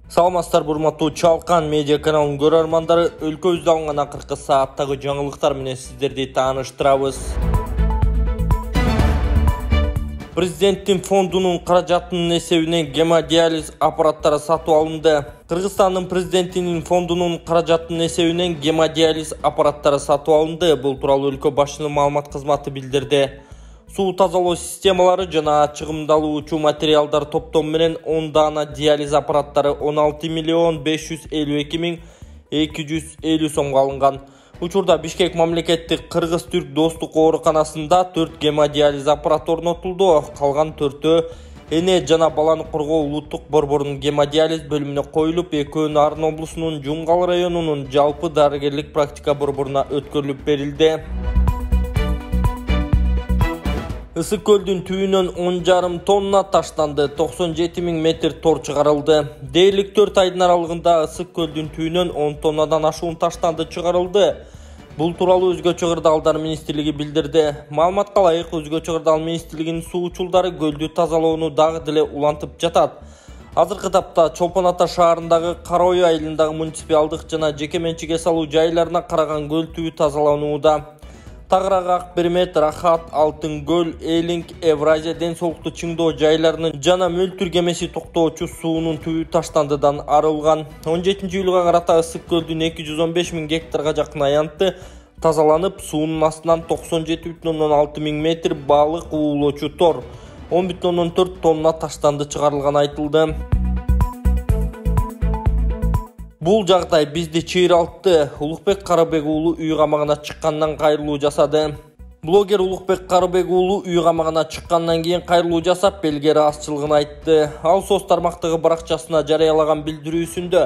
Саламатсыздар, урматтуу Чалкан медиа каналынын көрөрмандары, өлкөбүздө алынган акыркы сааттагы жаңылыктар менен сиздерди тааныштырабыз. Президенттин фондунун каражатынын эсебинен гемодиализ аппараттары сатып алынды. Кыргызстандын президентинин фондунун каражатынын эсебинен гемодиализ аппараттары сатып алынды. Бул тууралуу өлкө башчынын маалымат кызматы билдирди. Суу тазалоо системалары жана чыгымдалуучу материалдар топтому менен 10 дана диализ аппараттары 16 миллион 552 миң 250 сомго алынган. Учурда Бишкек мамлекеттик кыргыз-түрк достук ооруканасында 4 гемодиализ аппараты орнотулду. Калган 4-өө эне жана баланы коргоо улуттук борборунун гемодиализ бөлүмүнө коюлуп, экөөнү Арын облусунун Жунгал районунун жалпы дарыгерлик практика борборуна өткөрүлүп берилди. Ысык көлдүн түбүнөн 10,5 тонна таштанды, 97 миң метр тор чыгарылды. Дээрлик 4 айдын аралыгында Ысык көлдүн түбүнөн 10 тоннадан ашуун таштанды чыгарылды. Бул тууралуу Өзгөчө Кырдаалдар министрлиги билдирди. Маалыматка ылайык, Өзгөчө Кырдаал министрлигинин суу учулдары көлдү тазалоону дагы деле улантып жатат. Азыркы тапта Чолпон Ата шаарындагы Кара Ой айылындагы муниципалдык жана жеке менчикке салуу жайларына караган көл түбү тазаланууда. Тагырак Акбермет, Рахат, Алтын көл, Элинг, Евразия ден соолукту чыңдоо жайларынын жана мөлтүр кемеси токтоочу суунун түбү таштандыдан арылган. 17-жылга карата Ысык көлдүн 215 миң гектарга жакын аянты тазаланып, суунун астынан 97,6 миң метр балык уулоочу тор, 10,4 тонна таштанды чыгарылган айтылды. Бул жагдай бизди чыйралтты. Улукбек Карабек уулу үй камагына чыккандан кайрылуу жасады. Блогер Улукбек Карабек уулу үй камагына чыккандан кийин кайрылуу жасап, белгери азчылыгын айтты. Ал соц тармактагы баракчасына жарыялаган билдирүүсүндө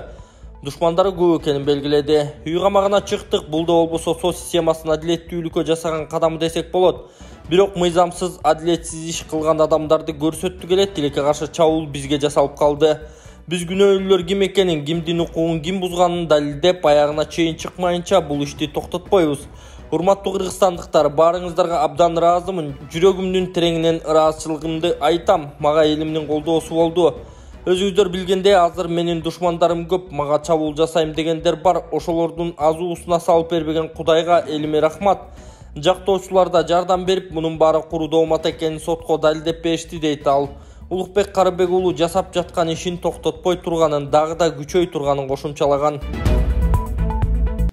душмандары көп экенин белгиледи. Үй камагына чыктык, бул да болбосо соц системасына адилеттүүлүккө жасаган кадам десек болот. Бирок мыйзамсыз, адилетсиз иш кылган адамдарды көрсөттү келет, тилекке каршы чабуул бизге жасалып калды. Биз күнөөлүүлөр ким экенин, кимдин укугун ким бузганын далилдеп, аягына чейин чыкмайынча бул ишти токтотпойбуз. Урматтуу кыргызстандыктар, баарыңыздарга абдан ыраазымын. Жүрөгүмдүн тереңинен ыраазычылыгымды айтам. Мага элимдин колдоосу болду. Өзүңүздөр билгендей, азыр менин душмандарым көп, мага чабуул жасайм дегендер бар. Ошолордун азуусуна салып бербеген Кудайга элиме рахмат. Жактоочулар да жардам берип, мунун баары куру доомат экенин сотко далилдеп беришти, дейт ал. Улукбек Карабек уулу жасап жаткан ишин токтотпой турганын, дагы да күчөй турганын кошумчалаган.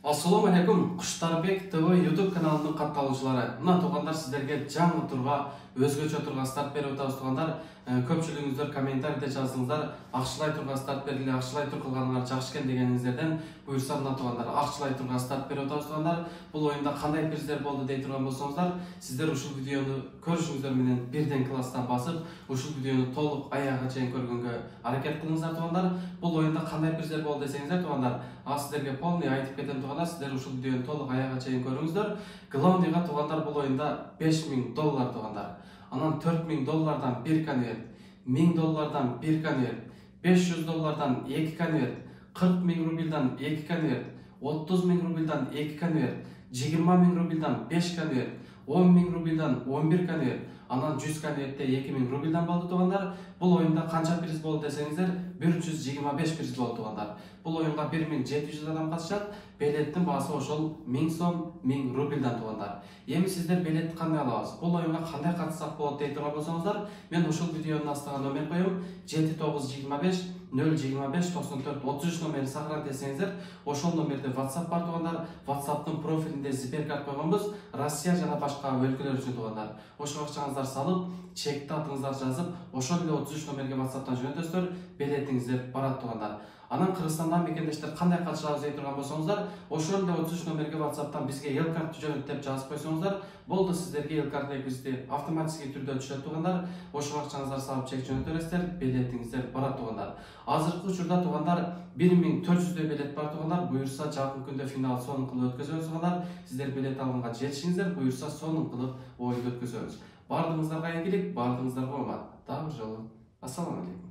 Ассаламу алейкум, Куштарбек ТВ YouTube каналынын катталуучулары. Мына туугандар, сиздерге жаңы турга, өзгөчө турга старт берип атабыз туугандар. Көпчүлүгүңүздөр комментарийде жаздыңыздар. Акчылай турга старт бергиле, акчылай тур кылганыңар жакшы экен дегениңиздерден буюрса, мына туугандар, акчылай турга старт берип атабыз туугандар. Бул оюнда кандай приздер болду дей турган болсоңуздар, сиздер ушул видеону көрүшүңүздөр менен бирден класстан басып, ушул видеону толук аяга чейин көргөнгө аракет кылыңыздар туугандар. Бул оюнда кандай приздер болду десеңиздер туугандар, сиздерге полный айтып кетем туугандар. Сиздер ушул видеону толук аяга чейин көрүңүздөр. Главныйга туугандар, бул оюнда $5000 туугандар. Анан $4000 1 конверт, $1000 1 конверт, $500 2 конверт, 40 000 рубльдан 2 конверт, 30 000 рубльдан 2 конверт, 20 000 рубльдан 5 конверт, 10 000 рубльдан 11 конверт, анан 100 конвертте 2000 рубльдан болду туугандар. Бул оюнда канча приз болду десеңиздер, 125 приз болду туугандар. Бул оюнга 1700 адам катышат. Билеттин баасы ошол 1000 сом, 1000 рубльдан туугандар. Эми сиздер билетти кандай алабыз? Бул оюнга кандай катышсак болот дей турган болсоңуздар, мен ушул видеонун астына номер коем. 7925 025 94 33 номерин сакырат десеңиздер, ошол номерде WhatsApp бар туугандар. WhatsApp'тын профилинде зиперкарт койгонбуз. Россия жана башка өлкөлөр үчүн туугандар. Ошого акчаңыздар салып, чекти атыңыздар жазып, ошол эле 33 номерге WhatsApp'тан жөнөтөсүздөр, билетиңиздер барат туугандар. Анан Кыргызстандан мекендештер кандай катышабыз дей турган болсоңуздар, ошол эле 33 номерге WhatsApp'тан бизге эл-карт жөнөт деп жазып койсоңуздар, болду, сиздерге эл-карт экибизди автоматически түрдө түшөт туугандар. Ошого акчаңыздар салып чек жөнөтө бересиздер, билетиңиздер барат туугандар. Азыркы учурда туугандар 1400 билет бар туугандар. Буюрса жакын күндө финал сонун кылып өткөзөбүз туугандар. Сиздер билет алганга жетишиңиздер, буюрса сонун кылып оюнду өткөзөбүз. Бардыгыңыздарга ийгилик, бардыгыңыздарга урмат. Дагы бир жолу ассаламу алейкум.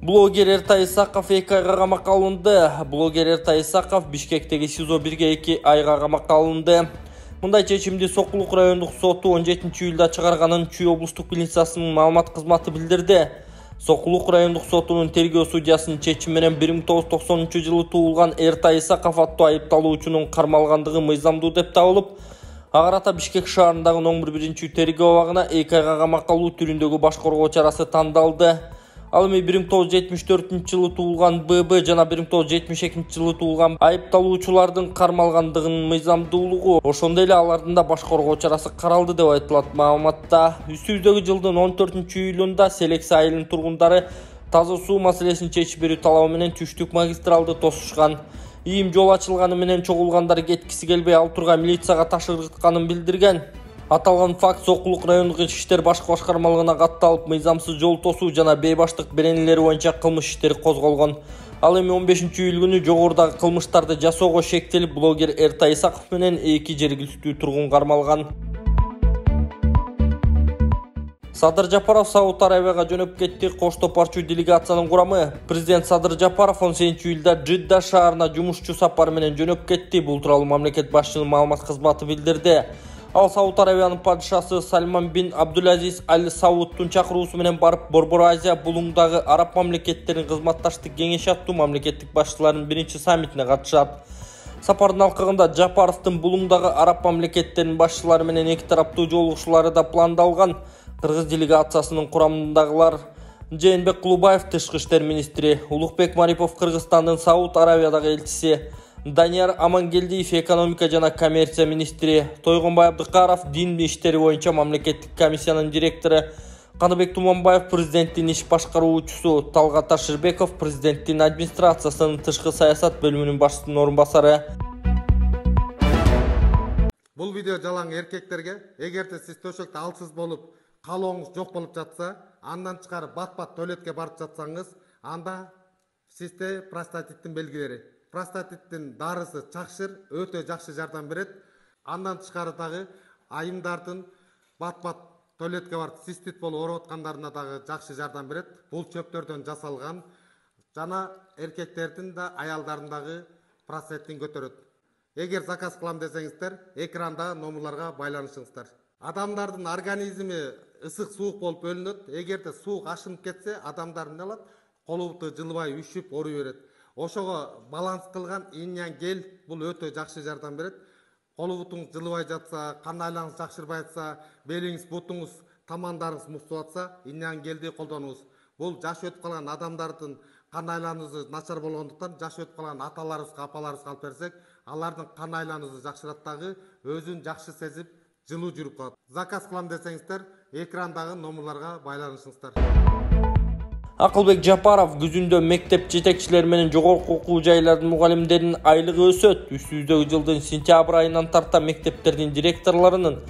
Блогер Эртай Исаков 2 айга камакка алынды. Блогер Эртай Исаков Бишкектеги СИЗО 1-2 айга камакка алынды. Мындай чечимди Сокулук райондук соту 17-июлда чыгарганын Чүй облустук милициясынын маалымат кызматы билдирди. Сокулук райондук сотунун тергөө судьясынын чечими менен 1993-жылы туулган Эртай Исаков аттуу айыпталуучунун кармалгандыгы мыйзамдуу деп табылып, Агарата Бишкек шаарындагы номер 1 тергөө абагына 2 айга камакка алуу түрүндөгү баш коргоо чарасы тандалды. Ал эми 1974-жылы туулган ББ жана 1972-жылы туулган айыпталуучулардын кармалгандыгынын мыйзамдуулугу, ошондой эле алардын да баш коргоо чарасы каралды деп айтылат маалыматта. Үстүбүздөгү жылдын 14-июлунда Селекция айылынын тургундары таза суу маселесин чечип берүү талабы менен Түштүк магистралды тосушкан. Ийим жол ачылганы менен чогулгандар кеткиси келбей ал тургай милицияга ташкыртканын билдирген. Аталган факт Сокулук райондук ички иштер башкы башкармалыгына катталып, мыйзамсыз жол тосуу жана бейбаштык беренелери боюнча кылмыш иштери козголгон. Ал эми 15-июль күнү жогорудагы кылмыштарды жасоого шектелип, блогер Эртай Исаков менен 2 жергиликтүү тургун кармалган. Садыр Жапаров Сауд Арабияга жөнөп кетти. Коштопарчу делегациянын курамы президент Садыр Жапаров 18-июлда Жидда шаарына жумушчу сапары менен жөнөп кетти. Бул тууралуу мамлекет башчынын маалымат кызматы билдирди. Ал Сауд Арабиянын падышасы Сальман бин Абдулазиз Аль Саудтун чакыруусу менен барып, Борбор Азия булуңдагы араб мамлекеттеринин кызматташтык кеңеши аттуу мамлекеттик башчыларынын 1-саммитине катышат. Сапардын алкагында Жапаровдун булуңдагы араб мамлекеттеринин башчылары менен эки тараптуу жолугушуулары да пландалган. Кыргыз делегациясынын курамындагылар Жээнбек Кулубаев тышкы иштер министри, Улукбек Марипов Кыргызстандын Сауд Арабиядагы элчиси, Данияр Амангелдиев экономика жана коммерция министри, Тойгонбай Абдыкаров дин иштери боюнча мамлекеттик комиссиянын директору, Каныбек Туманбаев президенттин иш башкаруучусу, Талгат Ташырбеков президенттин администрациясынын тышкы саясат бөлүмүнүн башчысынын орун басары. Бул видео жалаң эркектерге, эгерде сиз төшөктө алсыз болуп, калооңуз жок болуп жатса, андан чыгарып бат-бат туалетке барып жатсаңыз, анда сизде простатиттин белгилери. Простатиттин дарысы чакшыр, өтө жакшы жардам берет. Андан тышкары дагы айымдардын бат-бат туалетке барып цистит болуп ооруп аткандарына дагы жакшы жардам берет. Бул чөптөрдөн жасалган жана эркектердин да аялдардын дагы простатитин көтөрөт. Эгер заказ кылам десеңиздер, экранда номерларга байланышыңыздар. Адамдардын организми ысык суук болуп бөлүнөт. Эгерде суук ашынып кетсе, адамдар эмне алат? Колубуту жылбай үшүп ооруй берет. Ошого баланс кылган иньян гель бул өтө жакшы жардам берет. Колубутуңуз жылбай жатса, кан айланыңыз жакшырбай жатса, белиңиз, бутуңуз, тамандарыңыз муздап атса, иньян гелди колдонуңуз. Бул жаш өтүп калган адамдардын кан айланысы начар болгондуктан жаш өтүп калган аталарыбызга, апаларыбызга алып берсек, алардын кан айланысы жакшырат дагы, өзүн жакшы сезип, жылуу жүрүп калат. Заказ кылам десеңиздер, экрандагы номерларга байланышыңыздар. Акылбек Жапаров күзүндө мектеп жетекчилери менен жогорку окуу жайлардын мугалимдеринин айлыгы өсөт. Үстүбүздөгү жылдын сентябрь айынан тарта мектептердин директорлорунун,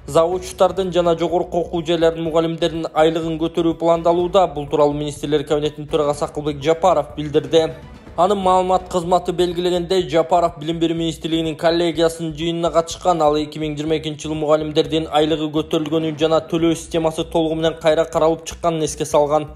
завучтардын жана жогорку окуу жайлардын мугалимдеринин айлыгын көтөрүү пландалууда. Бул тууралуу министрлер кабинетинин төрагасы Акылбек Жапаров билдирди. Анын маалымат кызматы белгилегендей, Жапаров Билим берүү министрлигинин коллегиясынын жыйынына катышкан. Ал 2022-жылы мугалимдердин айлыгы көтөрүлгөнүн жана төлөө системасы толугу менен кайра каралып чыкканын эске салган.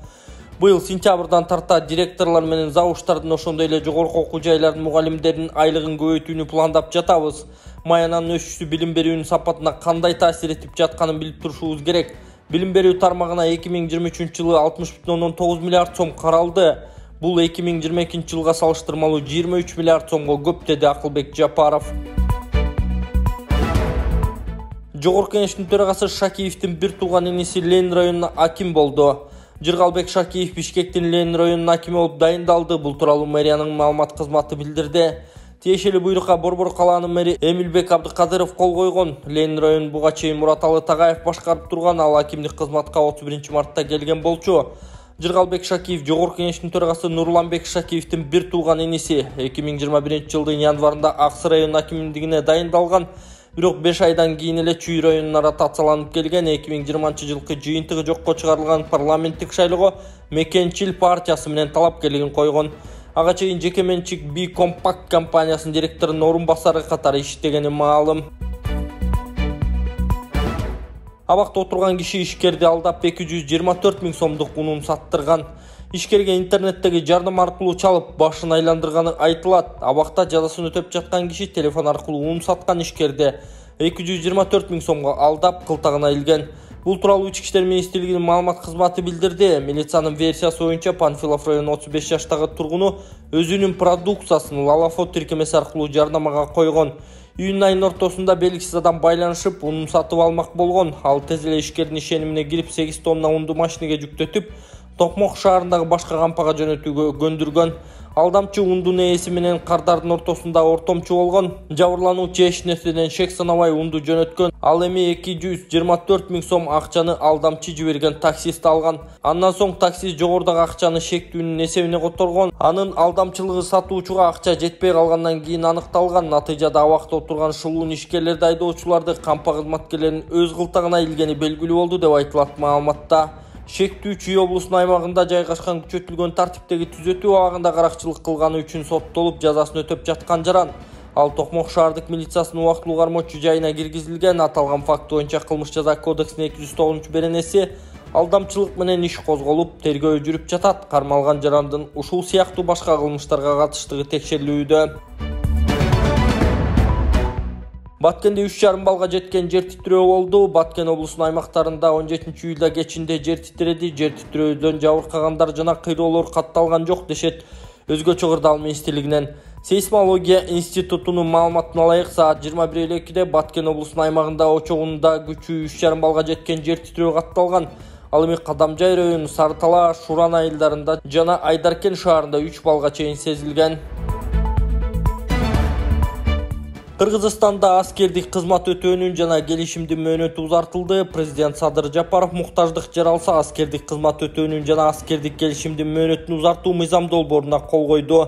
Быйыл сентябрдан тарта директорлор менен завучтардын, ошондой эле жогорку окуу жайлардын мугалимдеринин айлыгын көбөйтүүнү пландап жатабыз. Маянанын өсүшү билим берүүнүн сапатына кандай таасир этип жатканын билип турушубуз керек. Билим берүү тармагына 2023-жылы 60,9 миллиард сом каралды. Бул 2022-жылга салыштырмалуу 23 миллиард сомго көп, деди Акылбек Жапаров. Жогорку кеңештин төрагасы Шакиевдин бир тууган иниси Ленин районуна аким болду. Жыргалбек Шакиев Бишкектин Ленин районунун акими болуп дайындалды. Бул тууралуу мэриянын маалымат кызматы билдирди. Тиешелүү буйрукка Борбор калаанын мэри Эмилбек Абдыкадыров кол койгон. Ленин районун буга чейин Мураталы Тагаев башкарып турган. Ал акимдик кызматка 31-мартта келген болчу. Жыргалбек Шакиев жогорку кеңештин төрагасы Нурланбек Шакиевдин бир тууган иниси 2021-жылдын январында Аксы районунун акимдигине дайындалган. Бирок 5 айдан кийин эле Чүй районуна ротацияланып келген. 2020-жылкы жыйынтыгы жокко чыгарылган парламенттик шайлоого Мекенчил партиясы менен талапкерлигин койгон. Ага чейин жеке менчик Би Компакт компаниясынын директорунун орун басары катары иштегени маалым. Абакта отурган киши ишкерди алдап 224 000 сомдук унун саттырган. Ишкерге интернеттеги жардам аркылуу чалып башын айландырганы айтылат. Абакта жазасын өтөп жаткан киши телефон аркылуу ун саткан ишкерди 224 000 сомго алдап кылтагына илген. Бул тууралуу Ички иштер министрлигинин маалымат кызматы билдирди. Милициянын версиясы боюнча Панфилов районунун 35 жаштагы тургуну өзүнүн продукциясын Лалафот тиркемеси аркылуу жарнамага койгон. Июнь айынын ортосунда белгисиз адам байланышып, унун сатып алмак болгон. Ал тез эле ишкердин ишенимине кирип 8 тонна унду машинеге жүктөтүп, Токмок шаарындагы башка кампага жөнөтүүгө көндүргөн. Алдамчы ундун ээси менен кардардын ортосунда ортомчу болгон. Жабырлануучу эч нерседен шек санабай унду жөнөткөн. Ал эми 224 000 сом акчаны алдамчы жиберген таксист алган. Андан соң таксист жогорудагы акчаны шектүүнүн эсебине которгон. Анын алдамчылыгы сатуучуга акча жетпей калгандан кийин аныкталган. Натыйжада абакта отурган шулуун ишкерлерди айдоочуларды кампа кызматкерлеринин өз кылтагына илгени белгилүү болду деп айтылат маалыматта. Шектүүчү облусунун аймагында жайгашкан күчөтүлгөн тартиптеги түзөтүү абагында каракчылык кылганы үчүн соттолуп, жазасын өтөп жаткан жаран. Ал Токмок шаардык милициясынын убактылуу кармоочу жайына киргизилген. Аталган факт боюнча кылмыш жаза кодексинин 209-беренеси алдамчылык менен иш козголуп, тергөө жүрүп жатат. Кармалган жарандын ушул сыяктуу башка кылмыштарга катыштыгы текшерилүүдө. Баткенде 3,5 балга жеткен жер титирөө болду. Баткен облусунун аймактарында 17 июлда кечинде жер титиреди. Жер титирөөдөн жабыркагандар жана кыйроолор катталган жок дешет Өзгөчө Кырдаал министрлигинен. Сейсмология институтунун маалыматына ылайык, саат 21:02-де Баткен облусунун аймагында очогунда күчү 3,5 балга жеткен жер титирөө катталган. Ал эми Кадамжай районунун Сарытала, Шуран айылдарында жана Айдаркен шаарында 3 балга чейин сезилген. Кыргызстанда аскердик кызмат өтөөнүн жана келишимдин мөөнөтү узартылды. Президент Садыр Жапаров муктаждык жаралса, аскердик кызмат өтөөнүн жана аскердик келишимдин мөөнөтүн узартуу мыйзам долбооруна кол койду.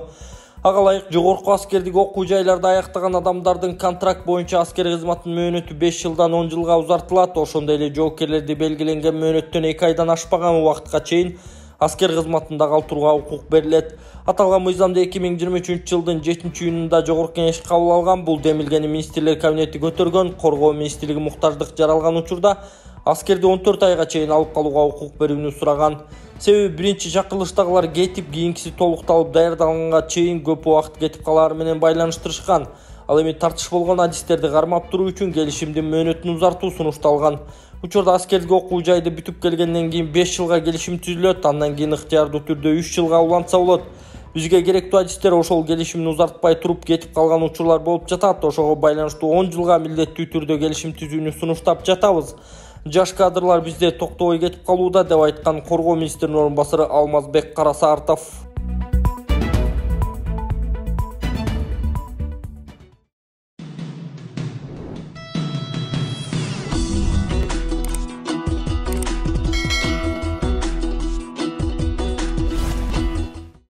Ага ылайык жогорку аскердик окуу жайларда аяктаган адамдардын контракт боюнча аскер кызматынын мөөнөтү 5 жылдан 10 жылга узартылат. Ошондой эле жоокерлерди белгиленген мөөнөттөн 2 айдан ашпаган убакытка чейин аскер кызматында калтырууга укук берилет. Аталган мыйзамды 2023 жылдын 7-июнунда жогорку кеңеш кабыл алган. Бул демилгени министрлер кабинети көтөргөн. Коргоо министрлиги муктаждык жаралган учурда аскерди 14 айга чейин алып калууга укук берүүнү сураган. Себеби биринчи чакырылыштагылар кетип, кийинкиси толукталып даярдалганга чейин көп убакыт кетип калаары менен байланыштырышкан. Ал эми тартыш болгон адистерди кармап туруу үчүн келишимдин мөөнөтүн узартуу сунушталган. Учурда аскердик окуу жайды бүтүп келгенден кийин 5 жылга келишим түзүлөт, андан кийин ыктыярдуу түрдө 3 жылга улантса болот. Бизге керектүү адистер ошол келишимди узартпай туруп кетип калган учурлар болуп жатат. Ошого байланыштуу 10 жылга милдеттүү түрдө келишим түзүүнү сунуштап жатабыз. Жаш кадрлар бизде токтобой кетип калууда деп айткан Коргоо министринин орун басары Алмазбек Карасартов.